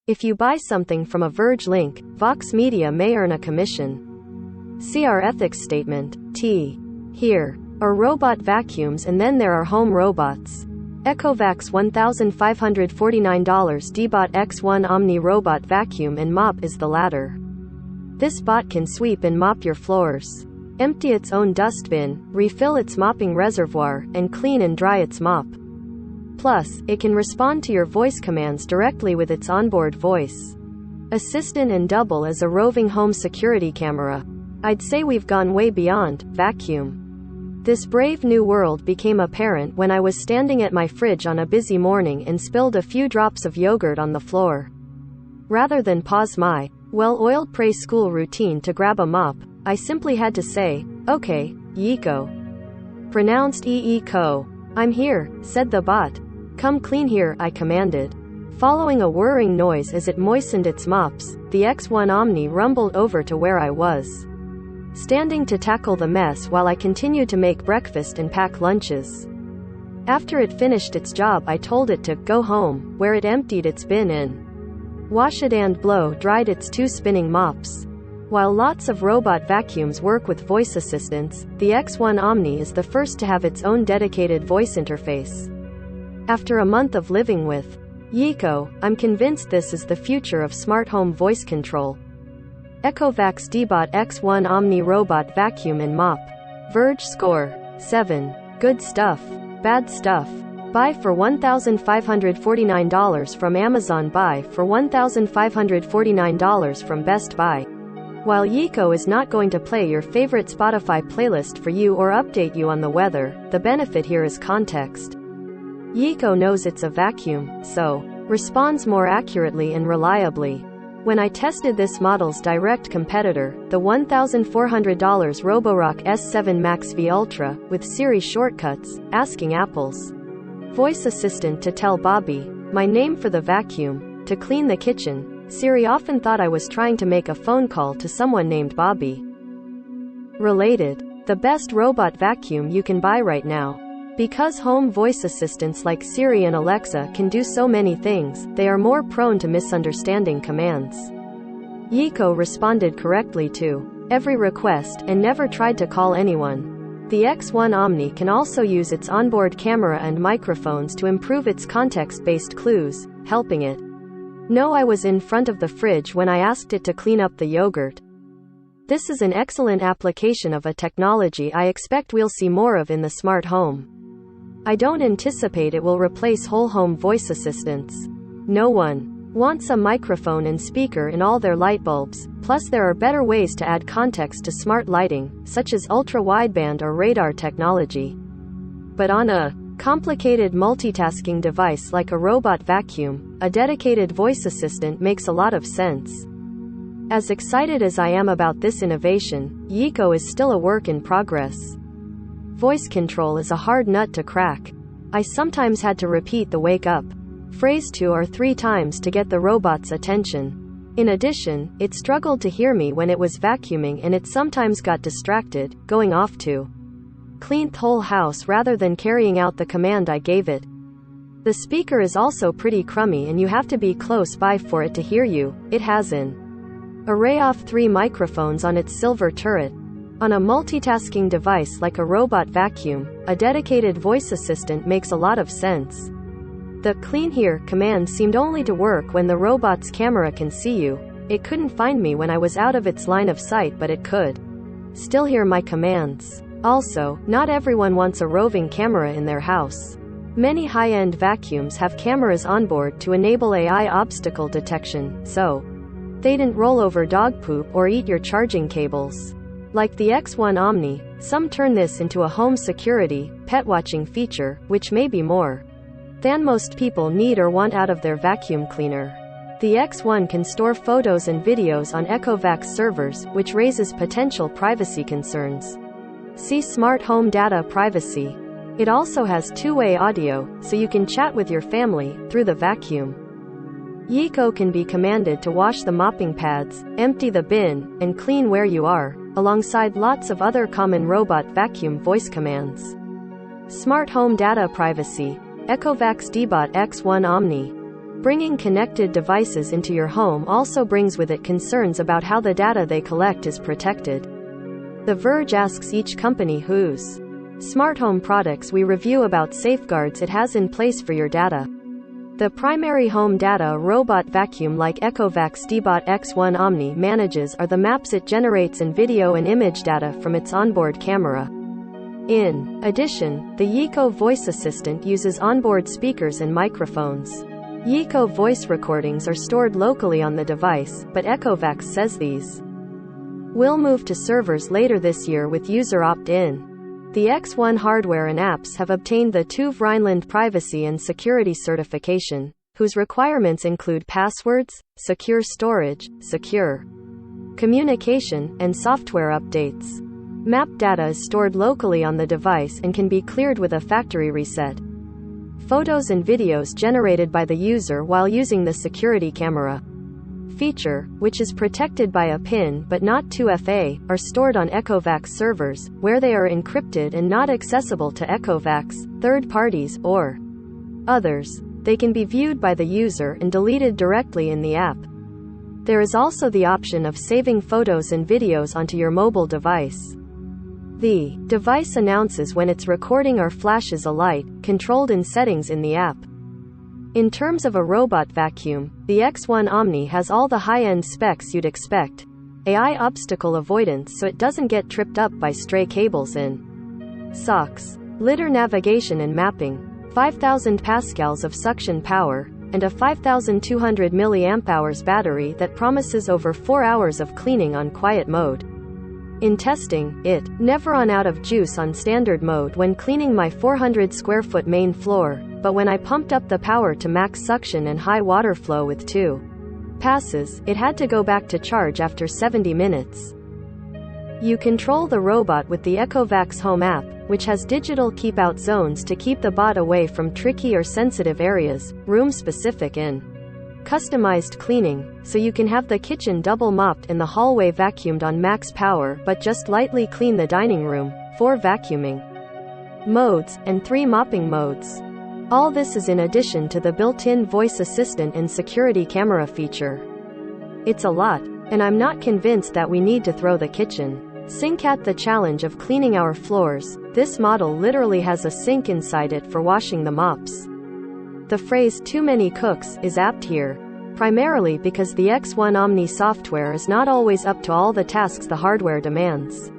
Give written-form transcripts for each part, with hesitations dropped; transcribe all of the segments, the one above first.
If you buy something from a Verge link, Vox Media may earn a commission. See our ethics statement. Here are robot vacuums, and then there are home robots. Ecovacs $1,549 Deebot X1 Omni robot vacuum and mop is the latter. This bot can sweep and mop your floors, empty its own dustbin, refill its mopping reservoir, and clean and dry its mop. Plus, it can respond to your voice commands directly with its onboard voice assistant and double as a roving home security camera. I'd say we've gone way beyond vacuum. This brave new world became apparent when I was standing at my fridge on a busy morning and spilled a few drops of yogurt on the floor. Rather than pause my well-oiled preschool routine to grab a mop, I simply had to say, "Okay, Yiko." Pronounced E-E-ko. "I'm here," said the bot. "Come clean here," I commanded. Following a whirring noise as it moistened its mops, the X1 Omni rumbled over to where I was standing to tackle the mess while I continued to make breakfast and pack lunches. After it finished its job, I told it to go home, where it emptied its bin and wash it and blow dried its two spinning mops. While lots of robot vacuums work with voice assistants, the X1 Omni is the first to have its own dedicated voice interface. After a month of living with Yiko, I'm convinced this is the future of smart home voice control. Ecovacs Deebot X1 Omni robot vacuum and mop. Verge score 7. Good stuff. Bad stuff. Buy for $1,549 from Amazon. Buy for $1,549 from Best Buy. While Yiko is not going to play your favorite Spotify playlist for you or update you on the weather, the benefit here is context. Yiko knows it's a vacuum, so responds more accurately and reliably. When I tested this model's direct competitor, the $1,400 Roborock S7 Max V Ultra, with Siri shortcuts, asking Apple's voice assistant to tell Bobby, my name for the vacuum, to clean the kitchen, Siri often thought I was trying to make a phone call to someone named Bobby. Related. The best robot vacuum you can buy right now. Because home voice assistants like Siri and Alexa can do so many things, they are more prone to misunderstanding commands. Yiko responded correctly to every request, and never tried to call anyone. The X1 Omni can also use its onboard camera and microphones to improve its context-based clues, helping it know I was in front of the fridge when I asked it to clean up the yogurt. This is an excellent application of a technology I expect we'll see more of in the smart home. I don't anticipate it will replace whole home voice assistants. No one wants a microphone and speaker in all their light bulbs, plus there are better ways to add context to smart lighting, such as ultra-wideband or radar technology. But on a complicated multitasking device like a robot vacuum, a dedicated voice assistant makes a lot of sense. As excited as I am about this innovation, Yiko is still a work in progress. Voice control is a hard nut to crack. I sometimes had to repeat the wake up phrase 2 or 3 times to get the robot's attention. In addition, it struggled to hear me when it was vacuuming, and it sometimes got distracted, going off to clean the whole house rather than carrying out the command I gave it. The speaker is also pretty crummy and you have to be close by for it to hear you. It has an array of 3 microphones on its silver turret. On a multitasking device like a robot vacuum, a dedicated voice assistant makes a lot of sense. The "clean here" command seemed only to work when the robot's camera can see you. It couldn't find me when I was out of its line of sight, but it could still hear my commands. Also, not everyone wants a roving camera in their house. Many high-end vacuums have cameras on board to enable AI obstacle detection, so they didn't roll over dog poop or eat your charging cables. Like the X1 Omni, some turn this into a home security, pet watching feature, which may be more than most people need or want out of their vacuum cleaner. The X1 can store photos and videos on Ecovacs servers, which raises potential privacy concerns. See Smart Home Data Privacy. It also has two-way audio, so you can chat with your family through the vacuum. Yiko can be commanded to wash the mopping pads, empty the bin, and clean where you are, alongside lots of other common robot vacuum voice commands. Smart Home Data Privacy. Ecovacs Deebot X1 Omni. Bringing connected devices into your home also brings with it concerns about how the data they collect is protected. The Verge asks each company whose smart home products we review about safeguards it has in place for your data. The primary home data a robot vacuum like Ecovacs Deebot X1 Omni manages are the maps it generates and video and image data from its onboard camera. In addition, the Eco voice assistant uses onboard speakers and microphones. Eco voice recordings are stored locally on the device, but Ecovacs says these will move to servers later this year with user opt-in. The X1 hardware and apps have obtained the TÜV Rheinland Privacy and Security Certification, whose requirements include passwords, secure storage, secure communication, and software updates. Map data is stored locally on the device and can be cleared with a factory reset. Photos and videos generated by the user while using the security camera feature, which is protected by a PIN but not 2FA, are stored on Ecovacs servers, where they are encrypted and not accessible to Ecovacs, third parties, or others. They can be viewed by the user and deleted directly in the app. There is also the option of saving photos and videos onto your mobile device. The device announces when it's recording or flashes a light, controlled in settings in the app. In terms of a robot vacuum, the X1 Omni has all the high-end specs you'd expect. AI obstacle avoidance so it doesn't get tripped up by stray cables in socks. Litter navigation and mapping. 5,000 pascals of suction power, and a 5,200 mAh battery that promises over 4 hours of cleaning on quiet mode. In testing, it never ran out of juice on standard mode when cleaning my 400 square foot main floor, but when I pumped up the power to max suction and high water flow with 2 passes, it had to go back to charge after 70 minutes. You control the robot with the Ecovacs Home app, which has digital keep-out zones to keep the bot away from tricky or sensitive areas, room-specific and customized cleaning, so you can have the kitchen double mopped and the hallway vacuumed on max power but just lightly clean the dining room, 4 vacuuming modes, and 3 mopping modes. All this is in addition to the built-in voice assistant and security camera feature. It's a lot, and I'm not convinced that we need to throw the kitchen sink at the challenge of cleaning our floors. This model literally has a sink inside it for washing the mops. The phrase "too many cooks" is apt here, primarily because the X1 Omni software is not always up to all the tasks the hardware demands.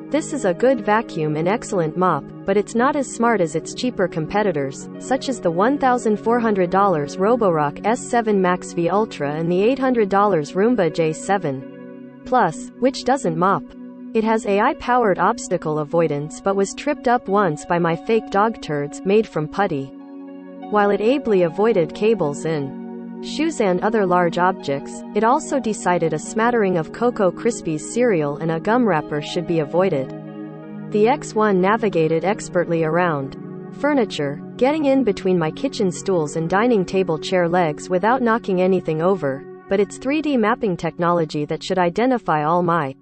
This is a good vacuum and excellent mop, but it's not as smart as its cheaper competitors, such as the $1,400 Roborock S7 Max V Ultra and the $800 Roomba J7 Plus, which doesn't mop. It has AI-powered obstacle avoidance but was tripped up once by my fake dog turds made from putty. While it ably avoided cables in shoes and other large objects, it also decided a smattering of Cocoa Krispies cereal and a gum wrapper should be avoided. The X1 navigated expertly around furniture, getting in between my kitchen stools and dining table chair legs without knocking anything over, but it's 3D mapping technology that should identify all my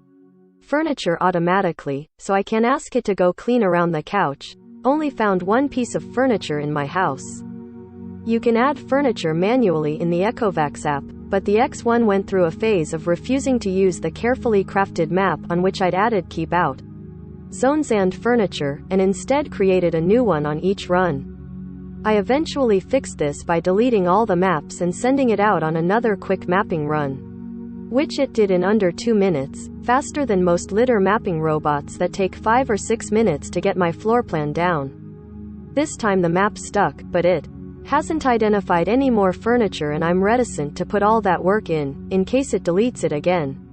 furniture automatically, so I can ask it to go clean around the couch. Only found one piece of furniture in my house. You can add furniture manually in the Ecovacs app, but the X1 went through a phase of refusing to use the carefully crafted map on which I'd added keep out zones and furniture, and instead created a new one on each run. I eventually fixed this by deleting all the maps and sending it out on another quick mapping run, which it did in under 2 minutes, faster than most litter mapping robots that take 5 or 6 minutes to get my floor plan down. This time the map stuck, but it hasn't identified any more furniture and I'm reticent to put all that work in case it deletes it again.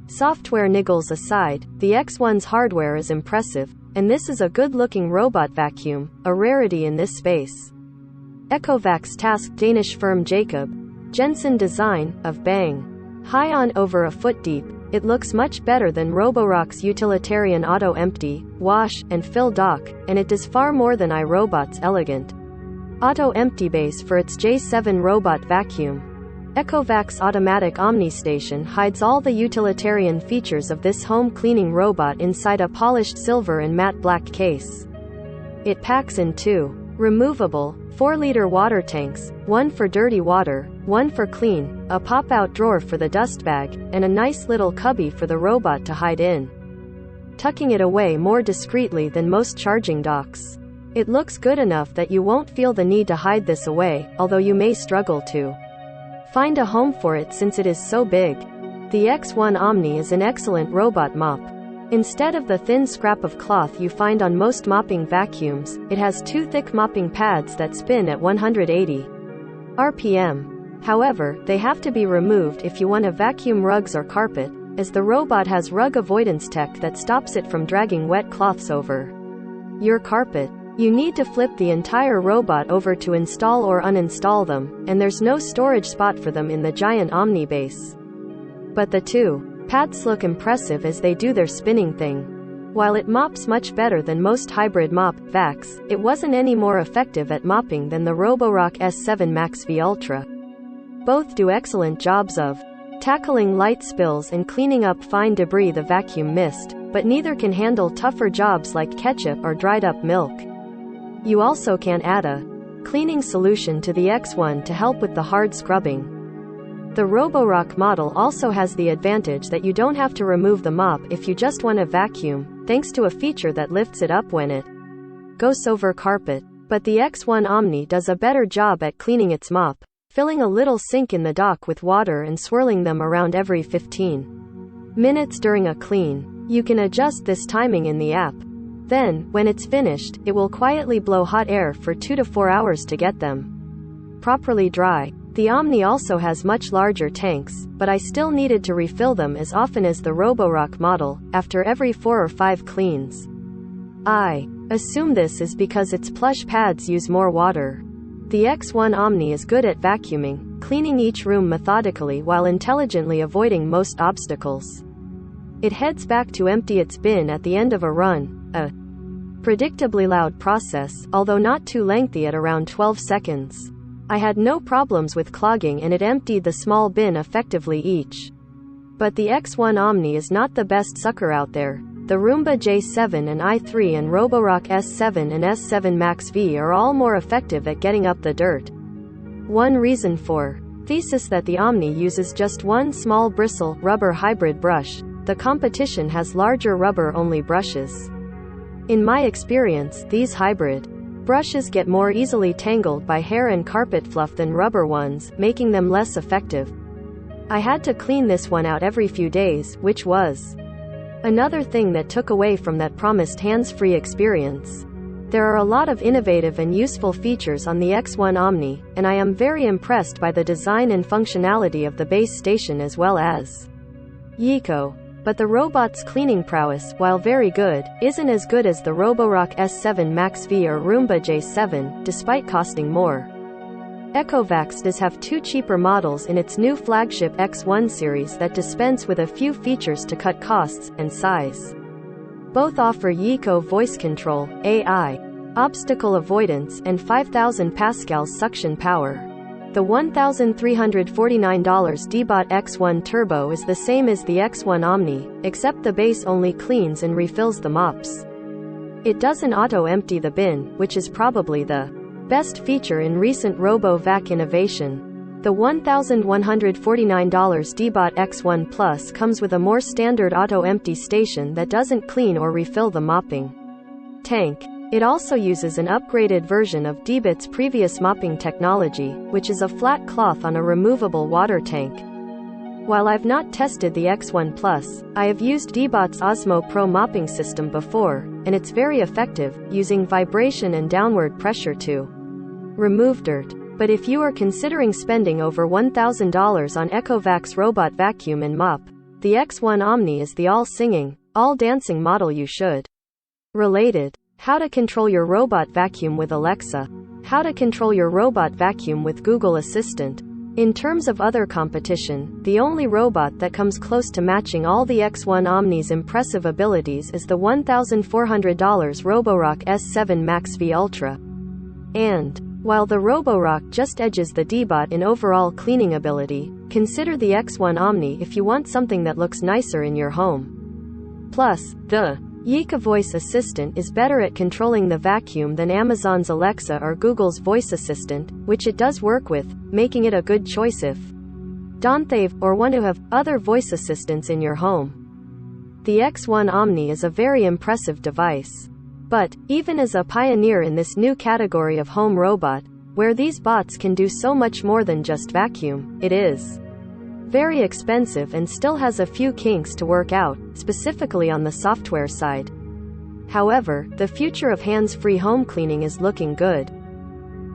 Software niggles aside, the X1's hardware is impressive, and this is a good-looking robot vacuum, a rarity in this space. Ecovacs tasked Danish firm Jacob Jensen Design of Bang High on over a foot deep. It looks much better than Roborock's utilitarian auto empty, wash, and fill dock, and it does far more than iRobot's elegant auto empty base for its J7 robot vacuum. Ecovacs Automatic Omni Station hides all the utilitarian features of this home cleaning robot inside a polished silver and matte black case. It packs in 2 removable, 4-liter water tanks, one for dirty water, one for clean, a pop-out drawer for the dust bag, and a nice little cubby for the robot to hide in, tucking it away more discreetly than most charging docks. It looks good enough that you won't feel the need to hide this away, although you may struggle to find a home for it since it is so big. The X1 Omni is an excellent robot mop. Instead of the thin scrap of cloth you find on most mopping vacuums, it has 2 thick mopping pads that spin at 180 RPM. However, they have to be removed if you want to vacuum rugs or carpet, as the robot has rug avoidance tech that stops it from dragging wet cloths over your carpet. You need to flip the entire robot over to install or uninstall them, and there's no storage spot for them in the giant Omni base. But the 2 pads look impressive as they do their spinning thing. While it mops much better than most hybrid mop vacs, it wasn't any more effective at mopping than the Roborock S7 Max V Ultra. Both do excellent jobs of tackling light spills and cleaning up fine debris the vacuum missed, but neither can handle tougher jobs like ketchup or dried up milk. You also can add a cleaning solution to the X1 to help with the hard scrubbing. The Roborock model also has the advantage that you don't have to remove the mop if you just want to vacuum, thanks to a feature that lifts it up when it goes over carpet. But the X1 Omni does a better job at cleaning its mop, filling a little sink in the dock with water and swirling them around every 15 minutes during a clean. You can adjust this timing in the app. Then, when it's finished, it will quietly blow hot air for 2 to 4 hours to get them properly dry. The Omni also has much larger tanks, but I still needed to refill them as often as the Roborock model, after every 4 or 5 cleans. I assume this is because its plush pads use more water. The X1 Omni is good at vacuuming, cleaning each room methodically while intelligently avoiding most obstacles. It heads back to empty its bin at the end of a run, a predictably loud process, although not too lengthy at around 12 seconds. I had no problems with clogging and it emptied the small bin effectively each. But the X1 Omni is not the best sucker out there. The Roomba J7 and i3 and Roborock S7 and S7 Max V are all more effective at getting up the dirt. One reason for thesis that the Omni uses just one small bristle rubber hybrid brush. The competition has larger rubber-only brushes. In my experience, these hybrid brushes get more easily tangled by hair and carpet fluff than rubber ones, making them less effective. I had to clean this one out every few days, which was another thing that took away from that promised hands-free experience. There are a lot of innovative and useful features on the X1 Omni, and I am very impressed by the design and functionality of the base station as well as Eco. But the robot's cleaning prowess, while very good, isn't as good as the Roborock S7 Max V or Roomba J7, despite costing more. Ecovacs does have 2 cheaper models in its new flagship X1 series that dispense with a few features to cut costs and size. Both offer Eco voice control, AI, obstacle avoidance, and 5,000 pascals suction power. The $1,349 Deebot X1 Turbo is the same as the X1 Omni, except the base only cleans and refills the mops. It doesn't auto-empty the bin, which is probably the best feature in recent RoboVac innovation. The $1,149 Deebot X1 Plus comes with a more standard auto-empty station that doesn't clean or refill the mopping tank. It also uses an upgraded version of Deebot's previous mopping technology, which is a flat cloth on a removable water tank. While I've not tested the X1 Plus, I have used Deebot's Osmo Pro mopping system before, and it's very effective, using vibration and downward pressure to remove dirt. But if you are considering spending over $1,000 on Ecovacs robot vacuum and mop, the X1 Omni is the all-singing, all-dancing model you should. Related. How to control your robot vacuum with Alexa. How to control your robot vacuum with Google Assistant. In terms of other competition, the only robot that comes close to matching all the X1 Omni's impressive abilities is the $1,400 Roborock S7 Max V Ultra. And while the Roborock just edges the Deebot in overall cleaning ability, consider the X1 Omni if you want something that looks nicer in your home. Plus, the Yika Voice Assistant is better at controlling the vacuum than Amazon's Alexa or Google's Voice Assistant, which it does work with, making it a good choice if don't have or want to have other voice assistants in your home. The X1 Omni is a very impressive device. But, even as a pioneer in this new category of home robot, where these bots can do so much more than just vacuum, it is very expensive and still has a few kinks to work out, specifically on the software side. However, the future of hands-free home cleaning is looking good.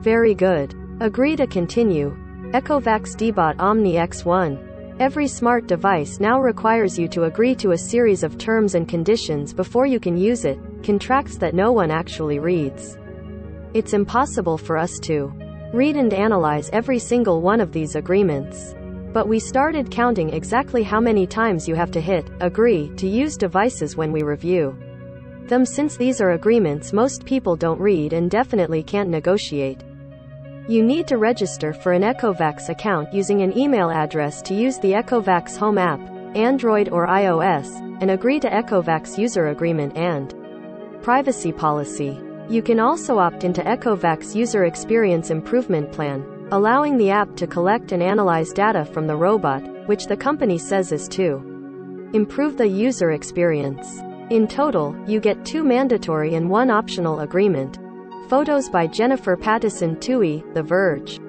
Very good. Agree to continue. Ecovacs Deebot Omni X1. Every smart device now requires you to agree to a series of terms and conditions before you can use it, contracts that no one actually reads. It's impossible for us to read and analyze every single one of these agreements. But we started counting exactly how many times you have to hit agree to use devices when we review them, since these are agreements most people don't read and definitely can't negotiate. You need to register for an Ecovacs account using an email address to use the Ecovacs Home app, Android or iOS, and agree to Ecovacs user agreement and privacy policy. You can also opt into Ecovacs User Experience Improvement Plan, allowing the app to collect and analyze data from the robot, which the company says is to improve the user experience. In total, you get 2 mandatory and 1 optional agreement. Photos by Jennifer Pattison Toohey, The Verge.